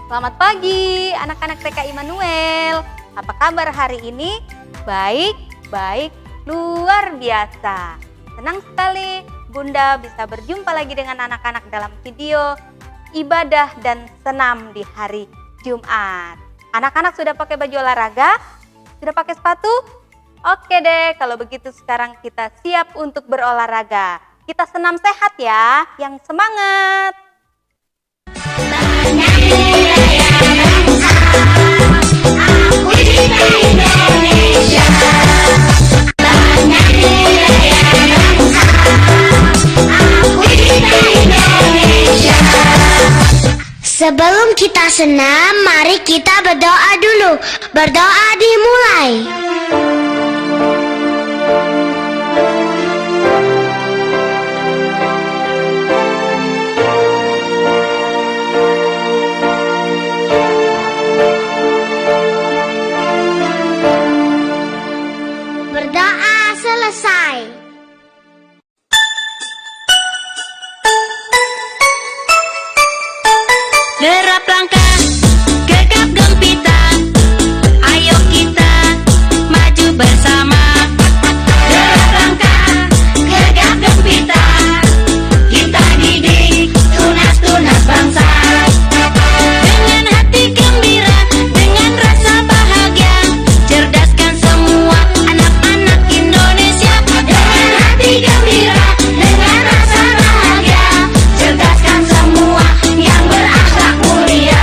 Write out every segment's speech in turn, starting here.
Selamat pagi anak-anak TK Immanuel. Apa kabar hari ini? Baik, luar biasa. Senang sekali Bunda bisa berjumpa lagi dengan anak-anak dalam video ibadah dan senam di hari Jumat. Anak-anak sudah pakai baju olahraga? Sudah pakai sepatu? Oke deh, kalau begitu sekarang kita siap untuk berolahraga. Kita senam sehat ya, yang semangat. Sebelum kita senam, mari kita berdoa dulu. Berdoa dimulai. Berdoa selesai. Derap langkah, gegap gempita, ayo kita maju bersama. Derap langkah, gegap gempita, kita didik tunas-tunas bangsa. Dengan hati gembira, dengan rasa bahagia, cerdaskan semua anak-anak Indonesia. Dengan hati gembira, dengan rasa bahagia, cerdaskan semua yang berakhlak mulia.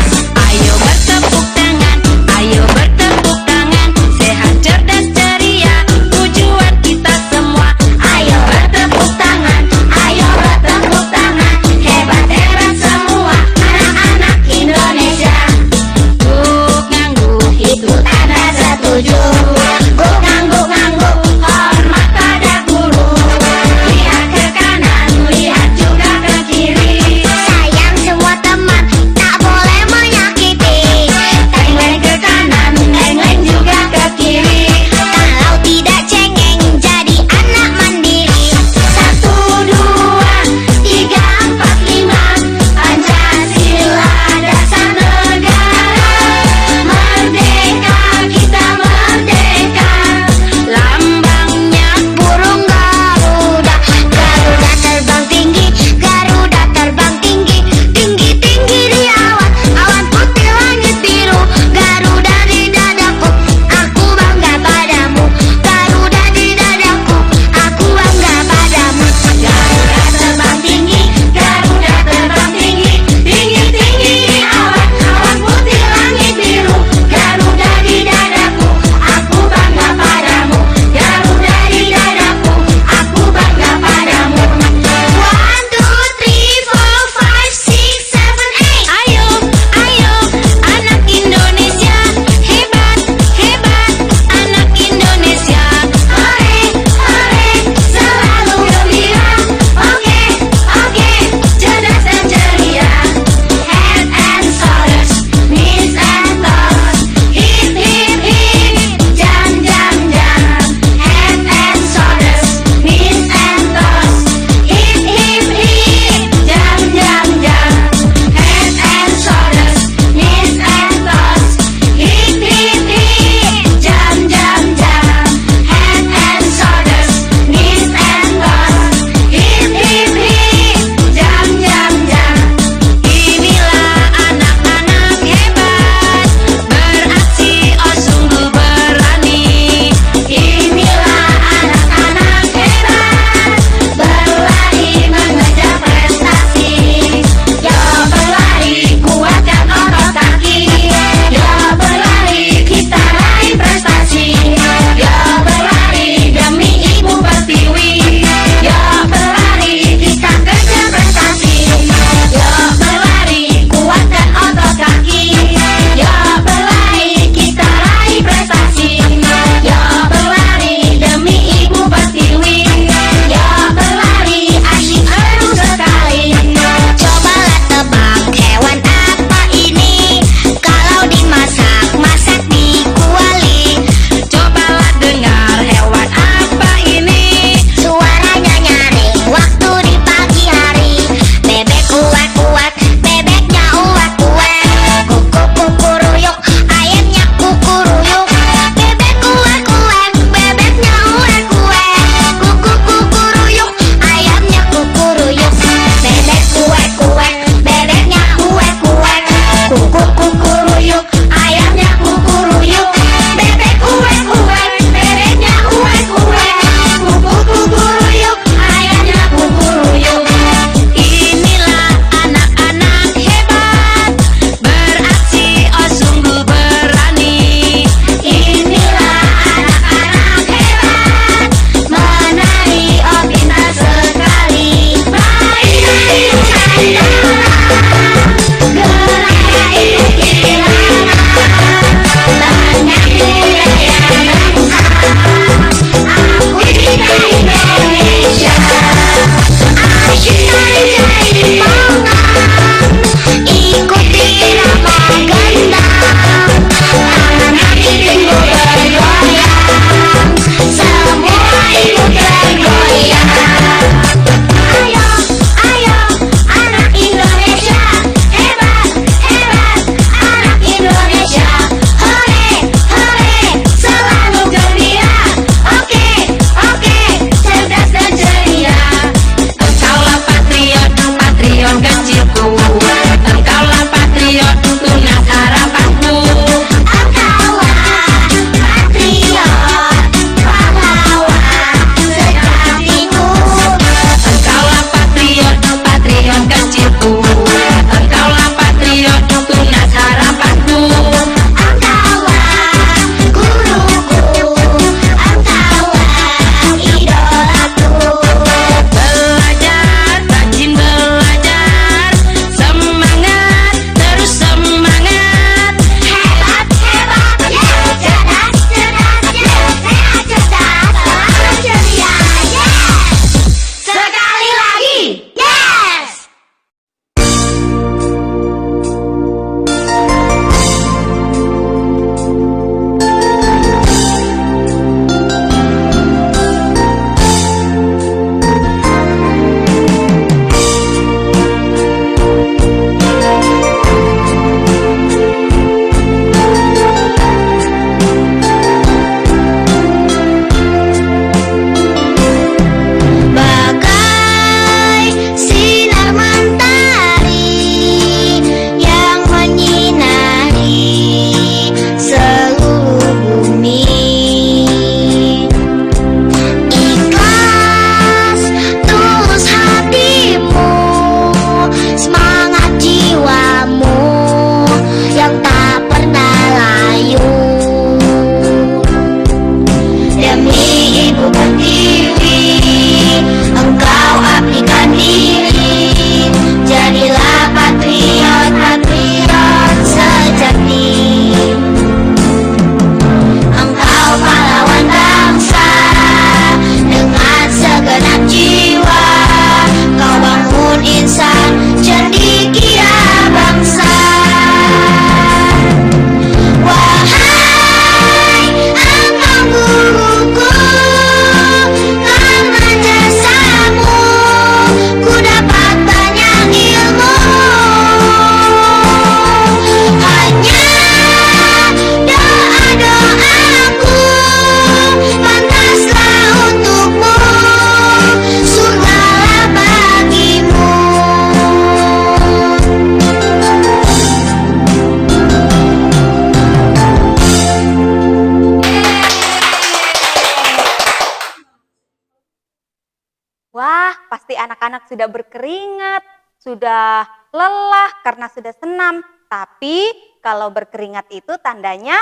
anak-anak sudah berkeringat, sudah lelah karena sudah senam. Tapi kalau berkeringat itu tandanya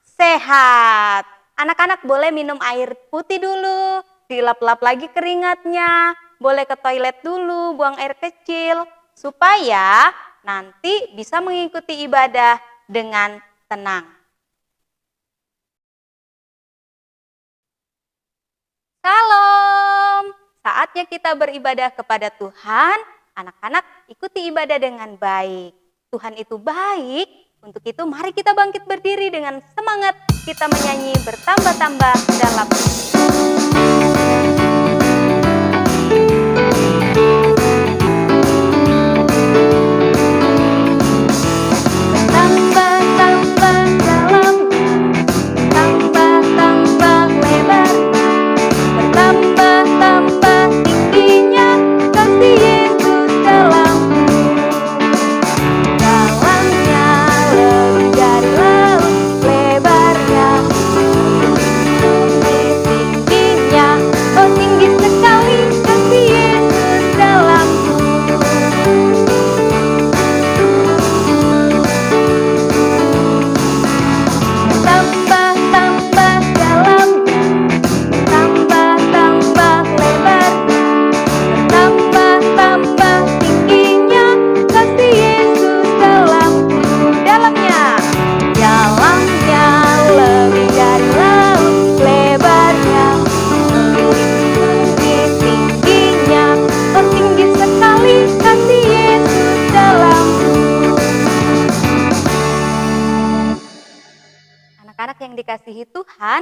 sehat. Anak-anak boleh minum air putih dulu, dilap-lap lagi keringatnya, boleh ke toilet dulu, buang air kecil, supaya nanti bisa mengikuti ibadah dengan tenang. Salam, saatnya kita beribadah kepada Tuhan. Anak-anak ikuti ibadah dengan baik. Tuhan itu baik, untuk itu mari kita bangkit berdiri dengan semangat kita menyanyi bertambah-tambah dalam bertambah-tambah dalamnya, tambah-tambah lebarnya, bertambah-tambah tingginya kasih Yesus dalamku. Dalamnya lebih dari laut, lebarnya tingginya, oh tinggi sekali kasih Yesus dalamku. Tambah-tambah dalamnya, tambah-tambah lebarnya, tambah-tambah tingginya kasih Yesus dalamku. Dalamnya lebih dari laut, lebarnya tingginya, oh tinggi sekali kasih Yesus dalamku. Anak-anak yang dikasihi Tuhan,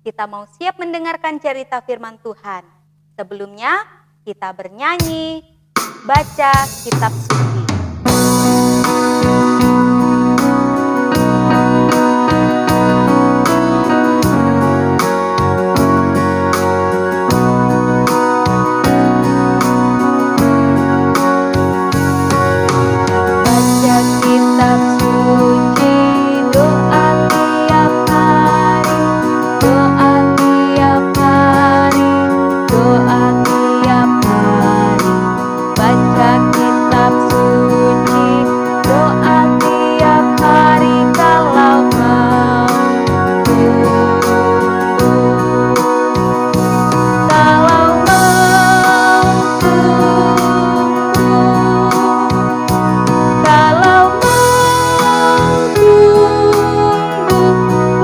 kita mau siap mendengarkan cerita firman Tuhan. Sebelumnya, kita bernyanyi, baca kitab suci. Baca kitab suci, doa tiap hari, doa tiap hari, doa tiap hari. Baca kitab suci, doa tiap hari kalau mau kalau mau kalau mau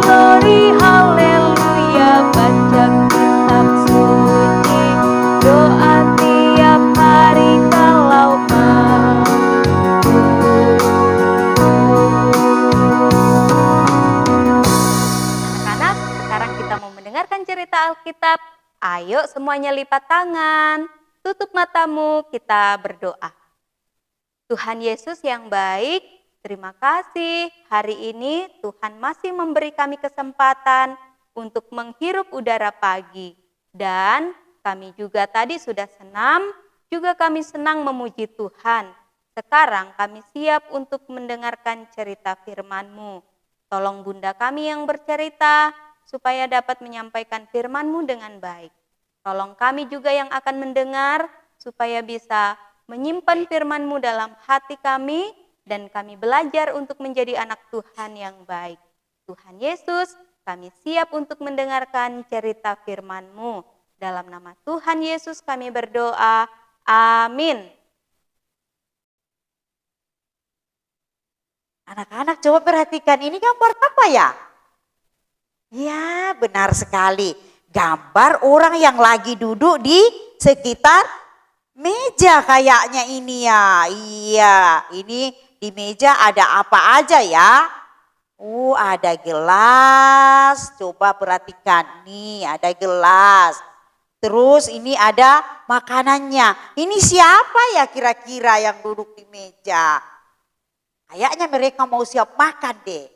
glory haleluya. Baca kitab suci, doa tiap hari kalau mau. Anak-anak, sekarang kita mau mendengarkan cerita Alkitab. Ayo semuanya lipat tangan, tutup matamu, kita berdoa. Tuhan Yesus yang baik, terima kasih hari ini Tuhan masih memberi kami kesempatan untuk menghirup udara pagi. Dan kami juga tadi sudah senam, juga kami senang memuji Tuhan. Sekarang kami siap untuk mendengarkan cerita firman-Mu. Tolong Bunda kami yang bercerita, supaya dapat menyampaikan firman-Mu dengan baik. Tolong kami juga yang akan mendengar, supaya bisa menyimpan firman-Mu dalam hati kami, dan kami belajar untuk menjadi anak Tuhan yang baik. Tuhan Yesus, kami siap untuk mendengarkan cerita firman-Mu. Dalam nama Tuhan Yesus kami berdoa, amin. Anak-anak coba perhatikan, ini gambar apa ya? Ya, benar sekali. Gambar orang yang lagi duduk di sekitar meja kayaknya ini ya. Iya, ini di meja ada apa aja ya? Ada gelas. Coba perhatikan nih, ada gelas. Terus ini ada makanannya. Ini siapa ya kira-kira yang duduk di meja? Kayaknya mereka mau siap makan deh.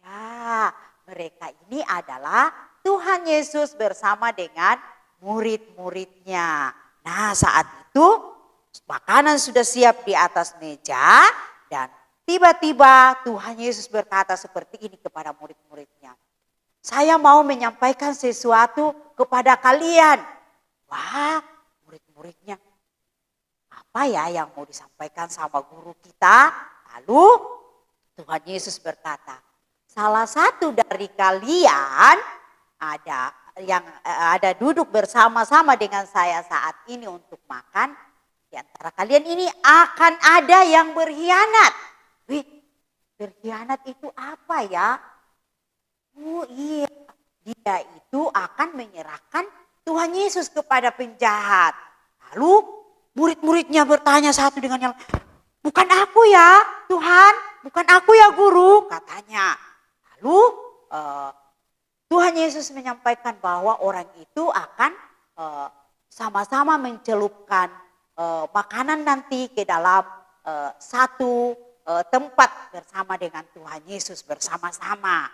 Ya, mereka ini adalah Tuhan Yesus bersama dengan murid-muridnya. Nah, saat itu makanan sudah siap di atas meja dan tiba-tiba Tuhan Yesus berkata seperti ini kepada murid-muridnya. Saya mau menyampaikan sesuatu kepada kalian. Wah, murid-murid murid-muridnya, apa ya yang mau disampaikan sama guru kita? Lalu Tuhan Yesus berkata, salah satu dari kalian ada duduk bersama-sama dengan saya saat ini untuk makan. Di antara kalian ini akan ada yang berkhianat. Wih, berkhianat itu apa ya? Oh iya, dia itu akan menyerahkan Tuhan Yesus kepada penjahat. Lalu murid-muridnya bertanya satu dengan yang lain, bukan aku ya Tuhan, bukan aku ya guru, katanya. Lalu Tuhan Yesus menyampaikan bahwa orang itu akan sama-sama mencelupkan makanan nanti ke dalam satu tempat bersama dengan Tuhan Yesus bersama-sama.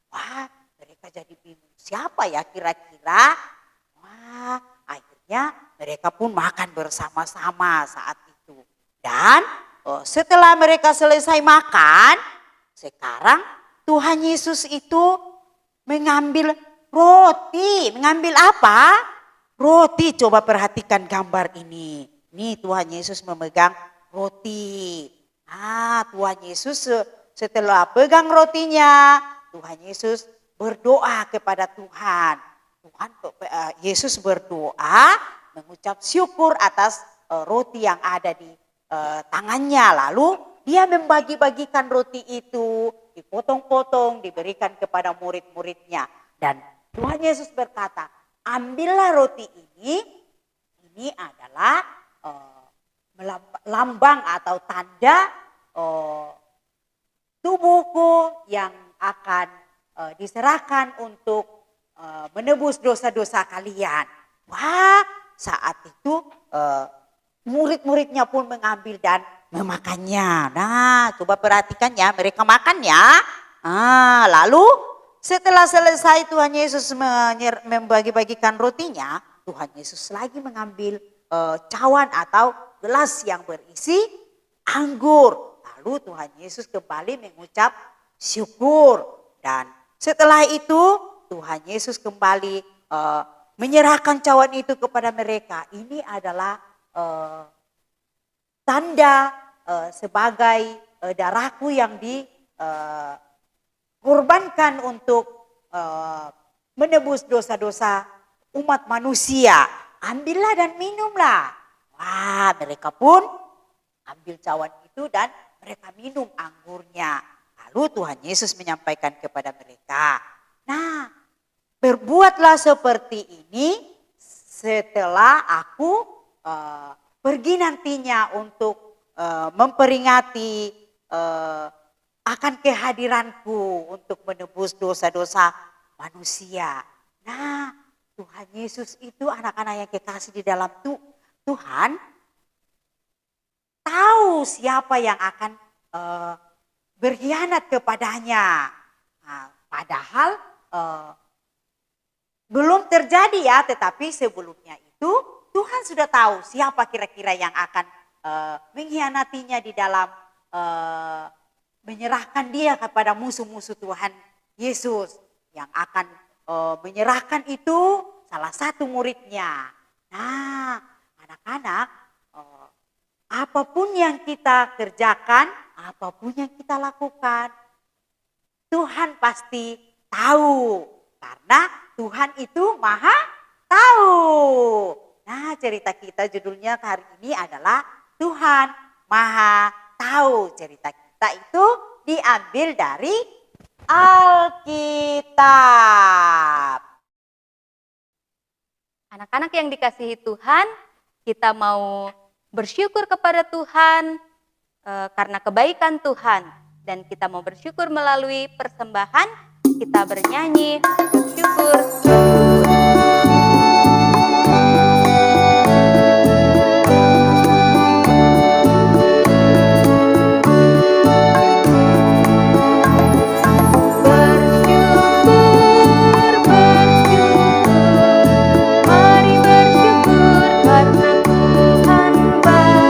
Wah, mereka jadi bingung, siapa ya kira-kira? Wah, akhirnya mereka pun makan bersama-sama saat itu. Dan setelah mereka selesai makan, sekarang Tuhan Yesus itu mengambil roti. Mengambil apa? Roti. Coba perhatikan gambar ini. Nih Tuhan Yesus memegang roti. Tuhan Yesus setelah pegang rotinya, Tuhan Yesus berdoa kepada Tuhan. Yesus berdoa mengucap syukur atas roti yang ada di tangannya. Lalu dia membagi-bagikan roti itu, dipotong-potong, diberikan kepada murid-muridnya. Dan Tuhan Yesus berkata, ambillah roti ini adalah lambang atau tanda tubuhku yang akan diserahkan untuk menebus dosa-dosa kalian. Wah, saat itu murid-muridnya pun mengambil dan memakannya. Nah, coba perhatikan ya, mereka makan ya. Lalu setelah selesai Tuhan Yesus membagi-bagikan rotinya, Tuhan Yesus lagi mengambil cawan atau gelas yang berisi anggur. Lalu Tuhan Yesus kembali mengucap syukur. Dan setelah itu Tuhan Yesus kembali menyerahkan cawan itu kepada mereka. Ini adalah tanda sebagai darahku yang dikorbankan untuk menebus dosa-dosa umat manusia. Ambillah dan minumlah. Wah, mereka pun ambil cawan itu dan mereka minum anggurnya. Lalu Tuhan Yesus menyampaikan kepada mereka, nah, berbuatlah seperti ini setelah aku pergi nantinya untuk memperingati akan kehadiranku untuk menebus dosa-dosa manusia. Nah, Tuhan Yesus itu anak-anak yang kekasih di dalam Tuhan tahu siapa yang akan berkhianat kepadanya. Nah, padahal belum terjadi ya, tetapi sebelumnya itu Tuhan sudah tahu siapa kira-kira yang akan mengkhianatinya di dalam menyerahkan dia kepada musuh-musuh Tuhan Yesus. Yang akan menyerahkan itu salah satu muridnya. Nah, anak-anak, apapun yang kita kerjakan, apapun yang kita lakukan, Tuhan pasti tahu. Karena Tuhan itu maha tahu. Nah, cerita kita judulnya hari ini adalah Tuhan maha tahu. Cerita kita itu diambil dari Alkitab. Anak-anak yang dikasihi Tuhan, kita mau bersyukur kepada Tuhan karena kebaikan Tuhan. Dan kita mau bersyukur melalui persembahan, kita bernyanyi bersyukur. Mari bersyukur karena Tuhan baik.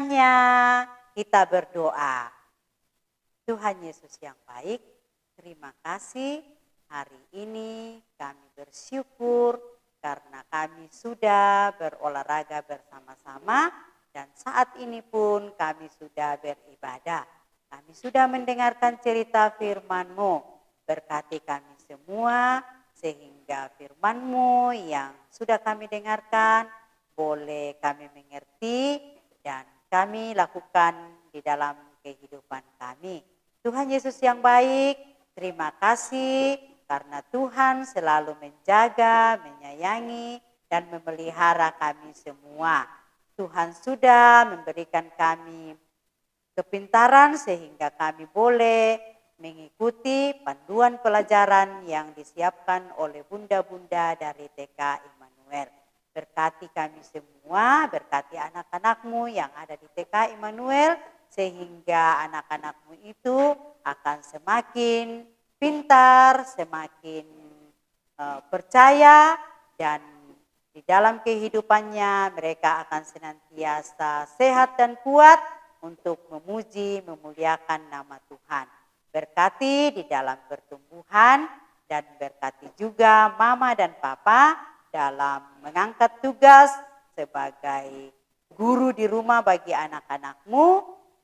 firman-Nya. Kita berdoa. Tuhan Yesus yang baik, terima kasih hari ini kami bersyukur karena kami sudah berolahraga bersama-sama dan saat ini pun kami sudah beribadah. Kami sudah mendengarkan cerita firman-Mu. Berkati kami semua sehingga firman-Mu yang sudah kami dengarkan boleh kami mengerti dan kami lakukan di dalam kehidupan kami. Tuhan Yesus yang baik, terima kasih karena Tuhan selalu menjaga, menyayangi, dan memelihara kami semua. Tuhan sudah memberikan kami kepintaran sehingga kami boleh mengikuti panduan pelajaran yang disiapkan oleh bunda-bunda dari TK Immanuel. Berkati kami semua, berkati anak-anak-Mu yang ada di TK Immanuel, sehingga anak-anak-Mu itu akan semakin pintar, semakin percaya, dan di dalam kehidupannya mereka akan senantiasa sehat dan kuat untuk memuji, memuliakan nama Tuhan. Berkati di dalam pertumbuhan dan berkati juga mama dan papa dalam mengangkat tugas sebagai guru di rumah bagi anak-anak-Mu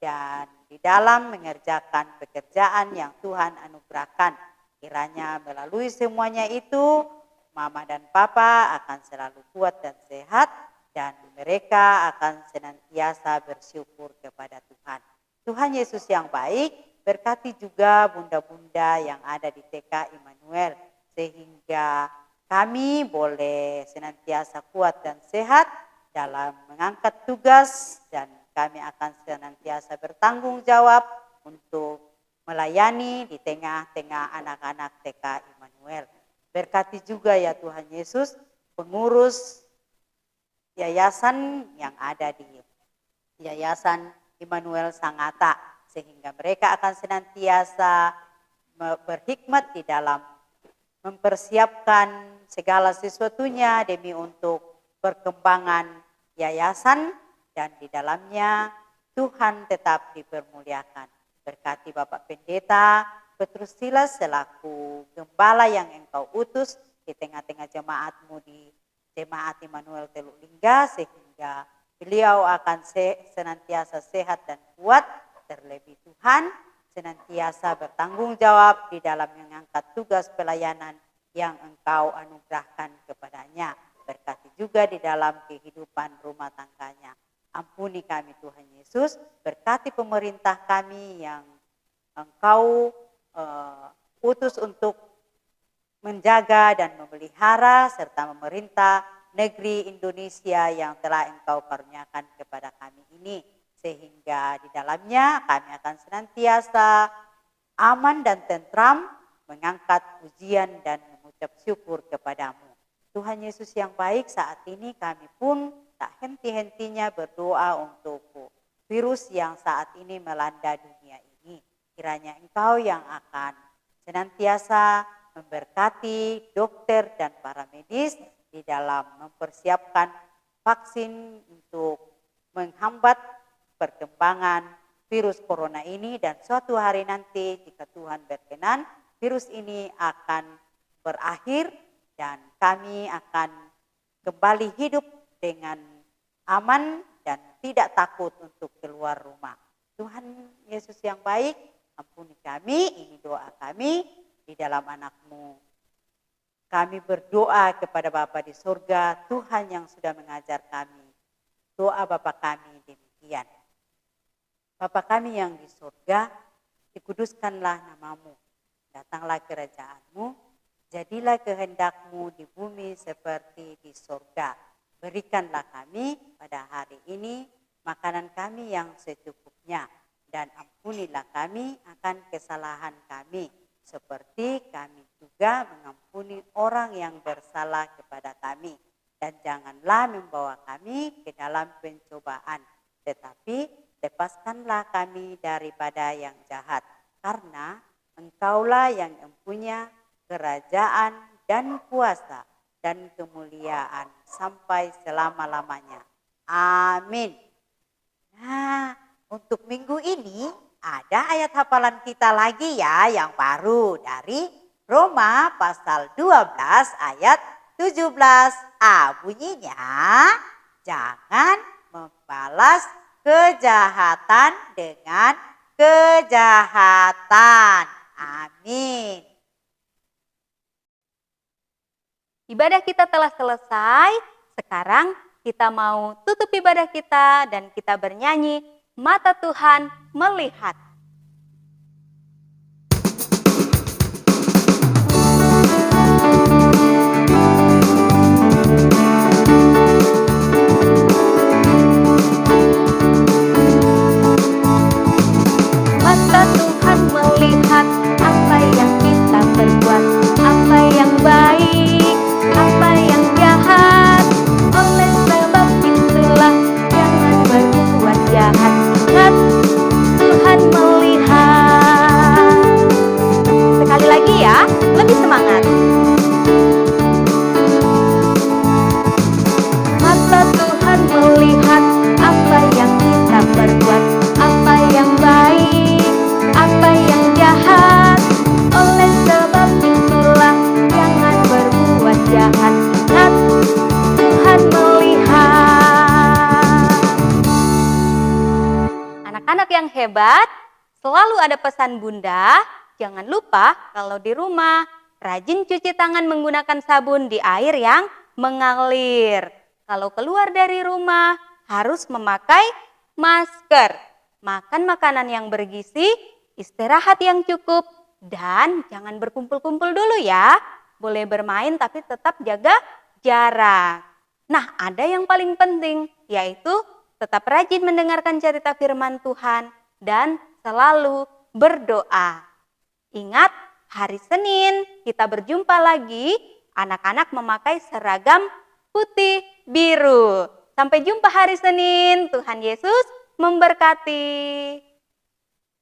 dan di dalam mengerjakan pekerjaan yang Tuhan anugerahkan. Kiranya melalui semuanya itu, mama dan papa akan selalu kuat dan sehat dan mereka akan senantiasa bersyukur kepada Tuhan. Tuhan Yesus yang baik, berkati juga bunda-bunda yang ada di TK Immanuel sehingga kami boleh senantiasa kuat dan sehat dalam mengangkat tugas dan kami akan senantiasa bertanggung jawab untuk melayani di tengah-tengah anak-anak TK Immanuel. Berkati juga ya Tuhan Yesus pengurus yayasan yang ada di Yayasan Immanuel Sangatta sehingga mereka akan senantiasa berhikmat di dalam mempersiapkan segala sesuatunya demi untuk perkembangan yayasan dan di dalamnya Tuhan tetap dipermuliakan. Berkati Bapak Pendeta Petrus Silas selaku gembala yang Engkau utus di tengah-tengah jemaat-Mu di Jemaat Immanuel Teluk Lingga sehingga beliau akan senantiasa sehat dan kuat. Terlebih Tuhan senantiasa bertanggung jawab di dalam mengangkat tugas pelayanan yang Engkau anugerahkan kepadanya. Berkati juga di dalam kehidupan rumah tangganya. Ampuni kami Tuhan Yesus, berkati pemerintah kami yang Engkau utus untuk menjaga dan memelihara serta memerintah negeri Indonesia yang telah Engkau karuniakan kepada kami ini. Sehingga di dalamnya kami akan senantiasa aman dan tentram mengangkat pujian dan mengucap syukur kepadamu. Tuhan Yesus yang baik, saat ini kami pun tak henti-hentinya berdoa untuk virus yang saat ini melanda dunia ini. Kiranya Engkau yang akan senantiasa memberkati dokter dan para medis di dalam mempersiapkan vaksin untuk menghambat perkembangan virus corona ini dan suatu hari nanti jika Tuhan berkenan virus ini akan berakhir dan kami akan kembali hidup dengan aman dan tidak takut untuk keluar rumah. Tuhan Yesus yang baik, ampuni kami, ini doa kami di dalam anak-Mu. Kami berdoa kepada Bapa di surga, Tuhan yang sudah mengajar kami. Doa Bapa kami demikian. Bapa kami yang di surga, dikuduskanlah nama-Mu. Datanglah kerajaan-Mu, jadilah kehendak-Mu di bumi seperti di surga. Berikanlah kami pada hari ini makanan kami yang secukupnya dan ampunilah kami akan kesalahan kami seperti kami juga mengampuni orang yang bersalah kepada kami. Dan janganlah membawa kami ke dalam pencobaan, tetapi lepaskanlah kami daripada yang jahat. Karena Engkaulah yang mempunyai kerajaan dan kuasa dan kemuliaan sampai selama-lamanya. Amin. Nah, untuk minggu ini ada ayat hafalan kita lagi ya yang baru dari Roma pasal 12 ayat 17a. Bunyinya, jangan membalas kejahatan dengan kejahatan. Amin. Ibadah kita telah selesai. Sekarang kita mau tutup ibadah kita dan kita bernyanyi Mata Tuhan Melihat. Mata Tuhan melihat apa yang kita perbuat, apa yang baik, apa yang jahat. Oleh sebab itulah jangan berbuat jahat. Ingat, Tuhan melihat. Sekali lagi ya, lebih semangat. Mata Tuhan melihat apa yang kita perbuat, apa yang baik, apa yang jahat. Oleh sebab itulah jangan berbuat jahat. Ingat, Tuhan melihat. Anak-anak yang hebat, selalu ada pesan Bunda. Jangan lupa kalau di rumah rajin cuci tangan menggunakan sabun di air yang mengalir. Kalau keluar dari rumah harus memakai masker. Makan makanan yang bergizi, istirahat yang cukup, dan jangan berkumpul-kumpul dulu ya. Boleh bermain tapi tetap jaga jarak. Nah, ada yang paling penting, yaitu tetap rajin mendengarkan cerita firman Tuhan dan selalu berdoa. Ingat, hari Senin kita berjumpa lagi, anak-anak memakai seragam putih biru. Sampai jumpa hari Senin, Tuhan Yesus memberkati.